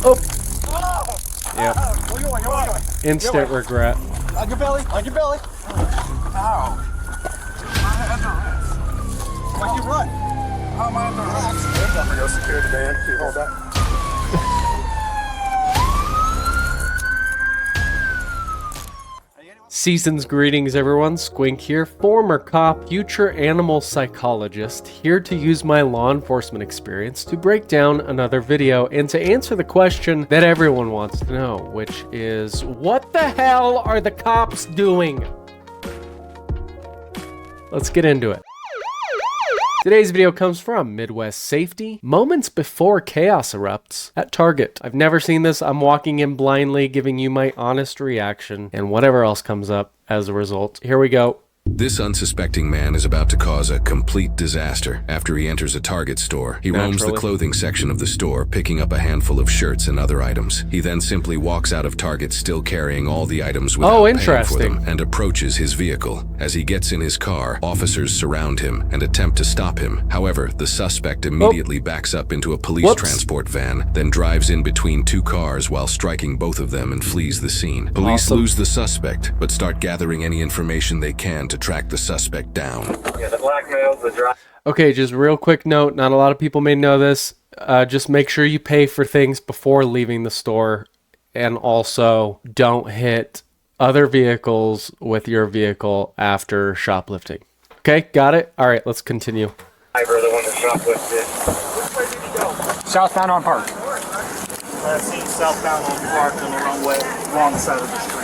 Oh! Yep. Instant regret. On your belly, on your belly. Ow. I'm under arrest. Why'd you run? How am I under arrest? I'm going to go secure the van. Can you hold that? Season's greetings, everyone. Squink here, former cop, future animal psychologist, here to use my law enforcement experience to break down another video and to answer the question that everyone wants to know, which is, what the hell are the cops doing? Let's get into it. Today's video comes from Midwest Safety, moments before chaos erupts at Target. I've never seen this. I'm walking in blindly, giving you my honest reaction and whatever else comes up as a result. Here we go. This unsuspecting man is about to cause a complete disaster after he enters a Target store. He roams the clothing section of the store, picking up a handful of shirts and other items. He then simply walks out of Target still carrying all the items without paying for them and approaches his vehicle. As he gets in his car, officers surround him and attempt to stop him. However, the suspect immediately backs up into a police transport van, then drives in between two cars while striking both of them and flees the scene. Police lose the suspect, but start gathering any information they can to track the suspect down. Yeah, the blackmail's the drive. Okay, just real quick note, not a lot of people may know this. Just make sure you pay for things before leaving the store, and also don't hit other vehicles with your vehicle after shoplifting. Okay, got it? All right, let's continue. The one that shoplifted. Which way did he go? Southbound on Park. I seen southbound on Park on the wrong way, wrong side of the street.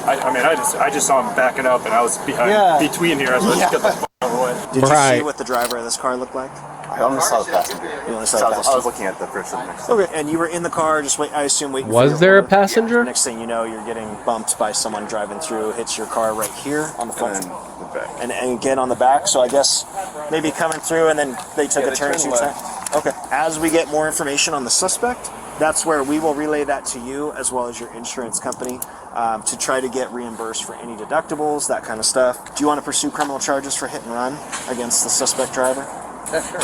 I just saw him backing up, and I was between here. I was like, get the f*** out of the way. Did you see what the driver of this car looked like? I only saw the passenger. You only saw the passenger? I was looking at the person next to me. Okay, and you were in the car, just wait. I assume waiting. Was there a passenger? Yeah. Next thing you know, you're getting bumped by someone driving through, hits your car right here on the front, and again on the back. So I guess maybe coming through, and then they took a turn. Okay. As we get more information on the suspect, that's where we will relay that to you as well as your insurance company to try to get reimbursed for any deductibles, that kind of stuff. Do you want to pursue criminal charges for hit and run against the suspect driver? Yeah, sure.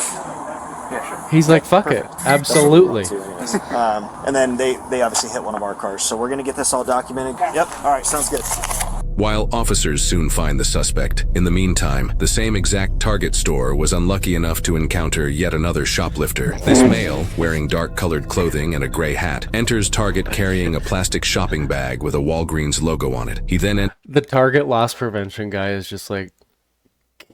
Yeah, sure. He's like, fuck it. Absolutely. And then they obviously hit one of our cars. So we're going to get this all documented. Yep. All right. Sounds good. While officers soon find the suspect, in the meantime, the same exact Target store was unlucky enough to encounter yet another shoplifter. This male, wearing dark-colored clothing and a gray hat, enters Target carrying a plastic shopping bag with a Walgreens logo on it. He then The Target loss prevention guy is just like,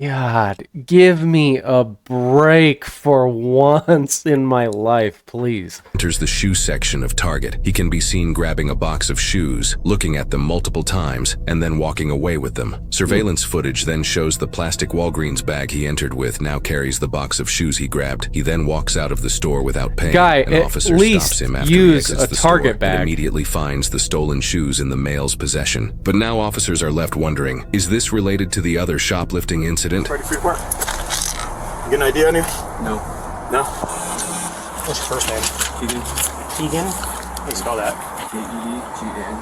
God, give me a break for once in my life, please. Enters the shoe section of Target. He can be seen grabbing a box of shoes, looking at them multiple times, and then walking away with them. Surveillance footage then shows the plastic Walgreens bag he entered with now carries the box of shoes he grabbed. He then walks out of the store without paying. An officer stops him after he exits the store and immediately finds the stolen shoes in the male's possession. But now officers are left wondering, is this related to the other shoplifting incident? Ready for your part? You get an idea on you? No. No? What's your first name? Keegan. Keegan? How do you spell that? K-E-G-N.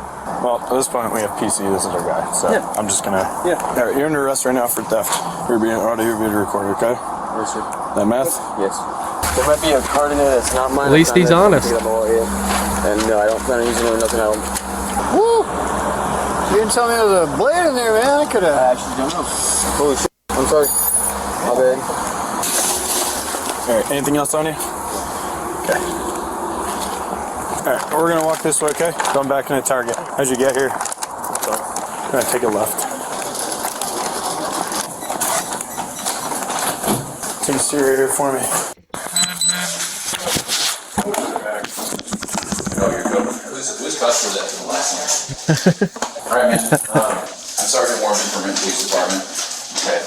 Well, at this point, we have PC. This is our guy. So I'm just going to... Yeah. All right, you're under arrest right now for theft. You're being audio video recorded, okay? Yes, sir. That meth? Yes. There might be a card in there that's not mine. At least he's honest. And no, I don't plan on using it with nothing else. Woo! You didn't tell me there was a blade in there, man. I could have... I actually don't know. Holy shit. I'm sorry. My bad. Alright, anything else on you? Okay. Alright, we're gonna walk this way, okay? Going back into Target. As you get here, we're gonna take a left. Take a seat right here for me. Oh, you're good. Whose bus was that to the last one? Alright, man. I'm Sergeant Warren from Mint Police Department. Okay.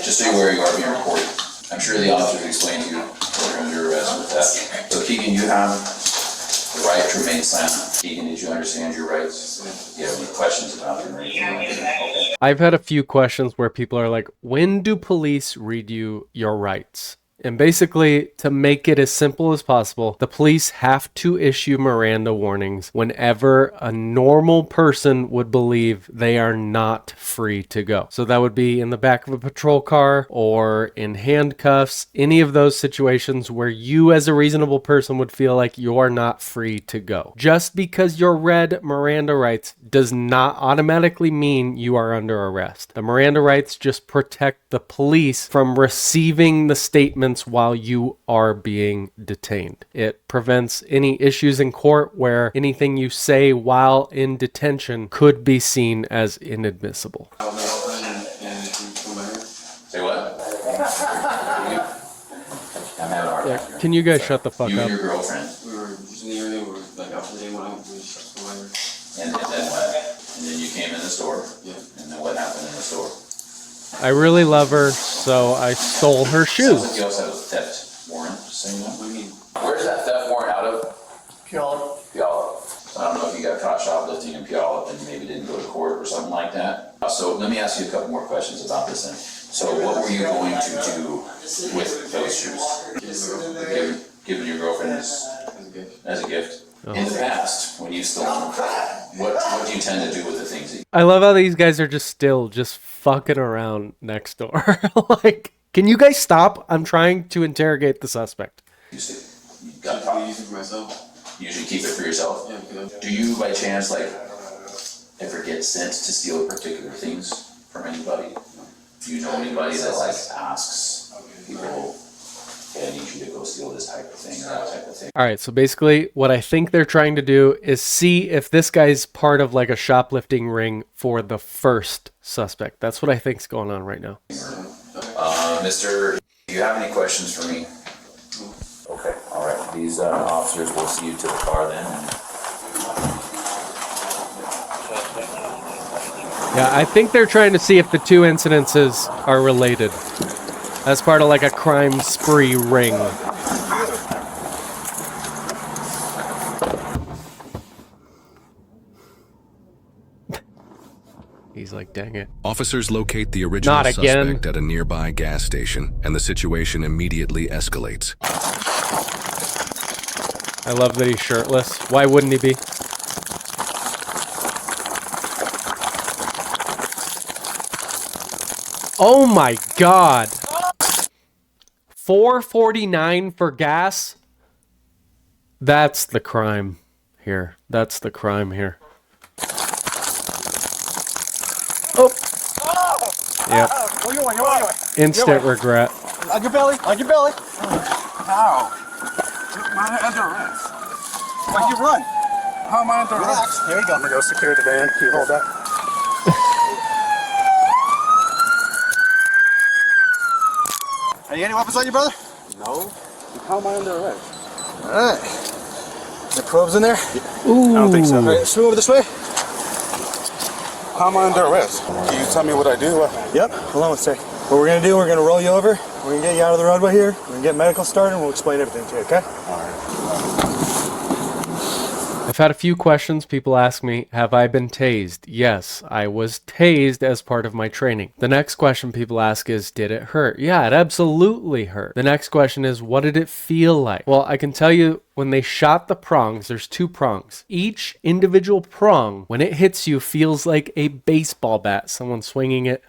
Just so you're aware, you are being recorded. I'm sure the officers explained to you that you're under arrest with that. So, Keegan, you have the right to remain silent. Keegan, did you understand your rights? Do you have any questions about them or anything like that? Okay. I've had a few questions where people are like, when do police read you your rights? And basically, to make it as simple as possible, the police have to issue Miranda warnings whenever a normal person would believe they are not free to go. So that would be in the back of a patrol car or in handcuffs, any of those situations where you as a reasonable person would feel like you're not free to go. Just because you're read Miranda rights does not automatically mean you are under arrest. The Miranda rights just protect the police from receiving the statements while you are being detained. It prevents any issues in court where anything you say while in detention could be seen as inadmissible. Say what? I'm having a hard time here. Can you guys shut the fuck You up? and your girlfriend. We were just in the area, we were like out for the day when we just whatever. And then what? And then you came in the store. Yeah. And then what happened in the store? I really love her, so I stole her Sounds like shoes. you also have a theft warrant, saying that. What do you mean? Where's that theft warrant out of? Pure. Puyallup. So I don't know if you got caught shoplifting in Puyallup and maybe didn't go to court or something like that. So let me ask you a couple more questions about this then. So what were you going to do with those shoes? Given your girlfriend as a gift? In the past, when you stole them, what do you tend to do with the things that you I love how these guys are just fucking around next door. Like, can you guys stop? I'm trying to interrogate the suspect. used to? You got caught? I use it for myself. You usually keep it for yourself? Yeah, because Do you, by chance, like, ever get sent to steal particular things from anybody? Do you know anybody that, like, asks people, hey, I need you to go steal this type of thing or that type of thing? All right, so basically what I think they're trying to do is see if this guy's part of like a shoplifting ring for the first suspect. That's what I think's going on right now. Mister, do you have any questions for me? Okay, all right. These officers will see you to the car then. Yeah, I think they're trying to see if the two incidences are related. As part of like a crime spree ring. He's like, dang it. Officers locate the original Not again. suspect at a nearby gas station, and the situation immediately escalates. I love that he's shirtless. Why wouldn't he be? Oh my god. $4.49 for gas? That's the crime here. That's the crime here. Oh. Yep. Instant regret. On your belly. On your belly. How? My under arrest. Why'd you run? How am I under arrest? There you go. I'm gonna go secure the van. Can you hold that? Are you any weapons on you, brother? no. How am I under arrest? Alright. The probes in there? Ooh. I don't think so. Alright, swing over this way. How am I under arrest? Can you tell me what I do? Yep. Hold on one sec. What we're gonna do, we're gonna roll you over. We're gonna get you out of the roadway here. We're gonna get medical started and we'll explain everything to you, okay? I've had a few questions. People ask me, have I been tased? Yes, I was tased as part of my training. The next question people ask is, did it hurt? Yeah, it absolutely hurt. The next question is, what did it feel like? Well, I can tell you, when they shot the prongs, there's 2 prongs. Each individual prong, when it hits you, feels like a baseball bat, someone swinging it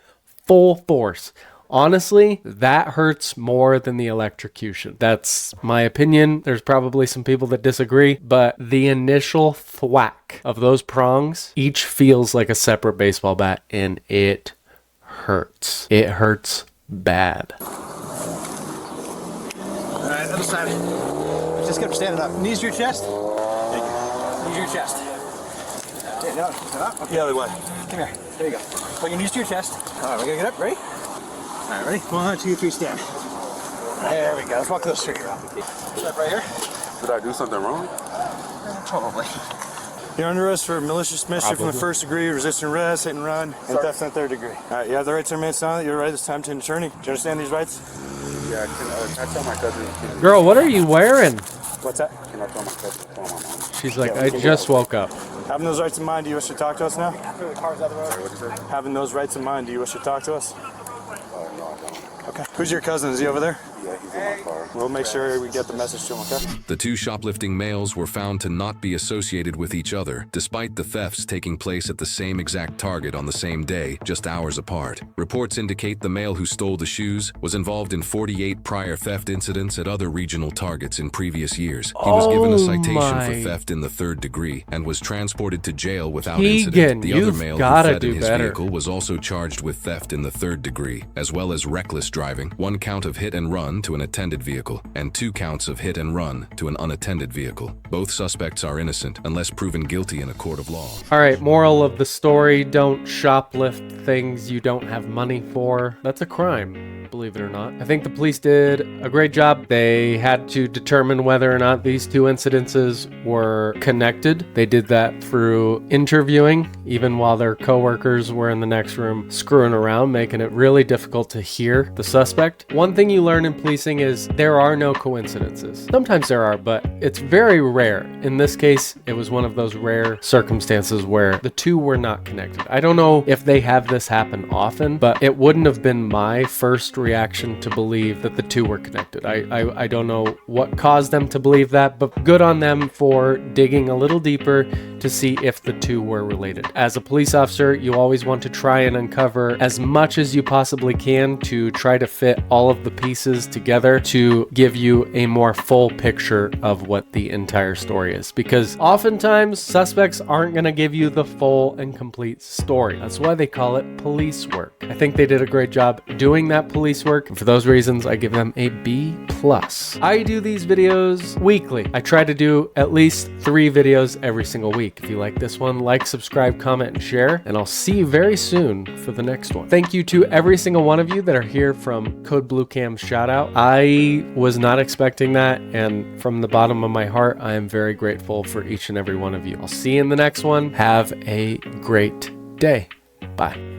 full force. Honestly, that hurts more than the electrocution. That's my opinion. There's probably some people that disagree, but the initial thwack of those prongs, each feels like a separate baseball bat, and it hurts. It hurts bad. Alright, other side. Just get up standing up. Knees to your chest. There you go. Knees to your chest. Okay, now, stand up. Okay, the other way. Come here. There you go. Put your knees to your chest. Alright, we're gonna get up. Ready? Alright, ready? 1, 2, 3, stand. There we go. Let's walk those through here. Step right here. Did I do something wrong? Probably. You're under arrest for malicious mischief from the 1st degree, resisting arrest, hit and run, and theft in the 3rd degree. Alright, you have the right to remain silent. You're right this time to an attorney. Do you understand these rights? Yeah, can I tell my cousin? Girl, what are you wearing? What's that? Can I tell my cousin to call my mom? She's like, I just woke up. Having those rights in mind, do you wish to talk to us now? Sorry, what is it? Having those rights in mind, do you wish to talk to us? No, I don't. Okay. Who's your cousin? Is he over there? Yeah, he's in my car. We'll make sure we get the message to him, okay? The two shoplifting males were found to not be associated with each other, despite the thefts taking place at the same exact target on the same day, just hours apart. Reports indicate the male who stole the shoes was involved in 48 prior theft incidents at other regional targets in previous years. He was given a citation for theft in the 3rd degree and was transported to jail without incident. The other male who fled in his vehicle was also charged with theft in the 3rd degree, as well as reckless driving, 1 count of hit and run to an attended vehicle, and 2 counts of hit and run to an unattended vehicle. Both suspects are innocent unless proven guilty in a court of law. All right, moral of the story, don't shoplift things you don't have money for. That's a crime, believe it or not. I think the police did a great job. They had to determine whether or not these 2 incidences were connected. They did that through interviewing, even while their coworkers were in the next room screwing around, making it really difficult to hear the suspect. One thing you learn in policing is there are no coincidences. Sometimes there are, but it's very rare. In this case, it was one of those rare circumstances where the 2 were not connected. I don't know if they have this happen often, but it wouldn't have been my first reaction to believe that the 2 were connected. I don't know what caused them to believe that, but good on them for digging a little deeper to see if the 2 were related. As a police officer, you always want to try and uncover as much as you possibly can to try to fit all of the pieces together to give you a more full picture of what the entire story is. Because oftentimes, suspects aren't going to give you the full and complete story. That's why they call it police work. I think they did a great job doing that police work, and for those reasons, I give them a B+. I do these videos weekly. I try to do at least 3 videos every single week. If you like this one, like, subscribe, comment, and share, and I'll see you very soon for the next one. Thank you to every single one of you that are here from Code Blue Cam's shout out. I was not expecting that, and from the bottom of my heart, I am very grateful for each and every one of you. I'll see you in the next one. Have a great day. Bye.